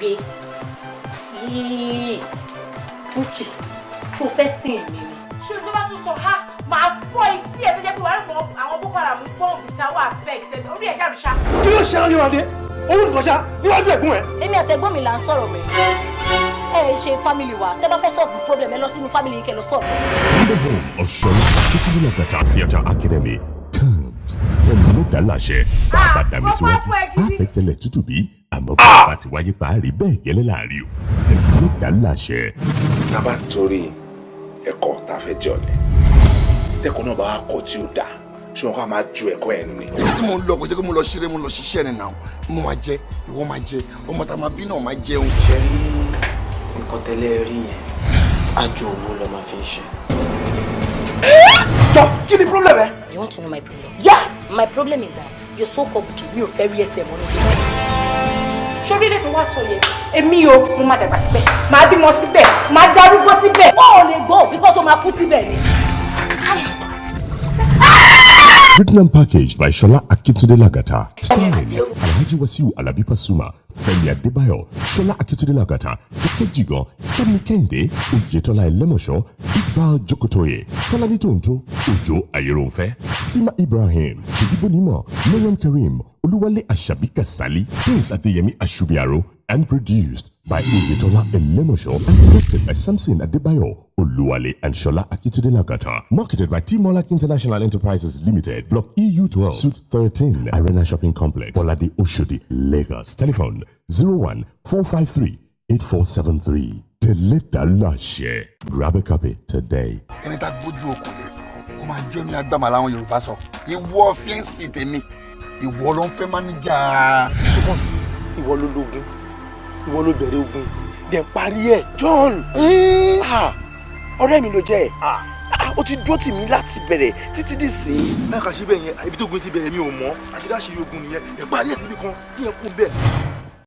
gbé. Uche, ṣo fẹ́ sìn mí ni. Ṣé tó bá tún sọ ha máa fọ́ etí ẹ̀ tó jẹ́ pé wàá rẹ̀ àwọn Boko Haram bọ́ọ̀mù táwọn affect orí ẹ̀já mi ṣá. Kí ló ṣe ọ́ níwájú? Owó nìkan ṣá níwájú ẹ̀gbọ́n ẹ̀. Èmi àtẹ̀gbọ́n mi là ń sọ̀rọ̀ mẹ́. Ẹ ṣe family wa, tẹ́ bá fẹ́ solve the problem ẹ lọ sínú family yìí kẹ́ lọ solve. From the home of Shola Akitule Lagata Theatre Academy comes Tẹ̀lé Láṣẹ. Bàbá dàmí síwájú, àfẹ́tẹ̀lẹ̀ tútù bí àmọ́ bàbá ti wáyé parí bẹ́ẹ̀ gẹ́lẹ́ láàrin o. Tẹ̀lé Láṣẹ. Tábà torí ẹ̀kọ́ tá a fẹ́ jẹ́ ọ̀lẹ. Tẹ́kọ̀ọ́ náà bá wá kọ́ tí ó dáa. Ṣé wọn kọ́ máa ju ẹ̀kọ́ ẹnu ni? Tí mo ń lọ kò jẹ́ kí mo lọ ṣeré mo lọ ṣiṣẹ́ ni náà. Mo máa jẹ, ìwọ máa jẹ, ọmọ tá a máa bí náà máa jẹun. Ṣé nǹkan tẹ́lẹ̀ rí yẹn? Àjò owó ló máa fi ń ṣe. Jọ, kí ni problem ẹ? You want to know my problem? Yeah! My problem is that you're so complicated. Mi ò fẹ́ rí ẹsẹ̀ mọ́ níbi. Ṣé orílẹ̀ tó wá sọ yẹn? Èmi o, mo máa dàgbà síbẹ̀, máa bímọ síbẹ̀, máa darúgbó síbẹ̀. Ó lè gbọ́ because ó máa kú síbẹ̀ ni. Written and packaged by Shola Akitule Lagata. Starring Alhaji Wasiu Alabi Pasuma, Femi Adebayo, Shola Akitule Lagata, Dr. Jigan, Kemi Kende, Ojetola Elemosho, Iqbal Jokotoye, Kalani Tonto, Ojo Ayeronfe, Tima Ibrahim, Shidibo Nimo, Mariam Karim, Oluwale Ashabi Kasali, Prince Adeyemi Ashubiaro, and produced by Ojetola Elemosho and directed by Samson Adebayo, Oluwale and Shola Akitule Lagata. Marketed by T-Molak International Enterprises Limited, Block EU12, Suite 13, Arena Shopping Complex, Bolade Oshodi, Lagos. Telephone 01-453-8473. Tẹ̀lé Láṣẹ. Grab a copy today. Ẹni tá gbójú okùn lé, kó máa jó ní agbámọ̀ láwọn Yorùbá sọ. Ìwọ fíẹ́ǹsì tèmi, ìwọ ló ń fẹ́ máníjà. Ìwọ ló lógun, ìwọ ló bẹ̀rẹ̀ ogun, dẹ̀ parí ẹ̀. John! Ọ̀rẹ́ mi ló jẹ́ ẹ̀. Ó ti dúró tì mí láti bẹ̀rẹ̀ títí dì sí. Náà kà sí bẹ́ẹ̀ yẹn, ibi tó gun ti bẹ̀rẹ̀ mi ò mọ̀. Àti dáṣe ogun nìyẹn. Ẹ̀ parí ẹ̀ síbi kan, bí yẹn kún bẹ́ẹ̀.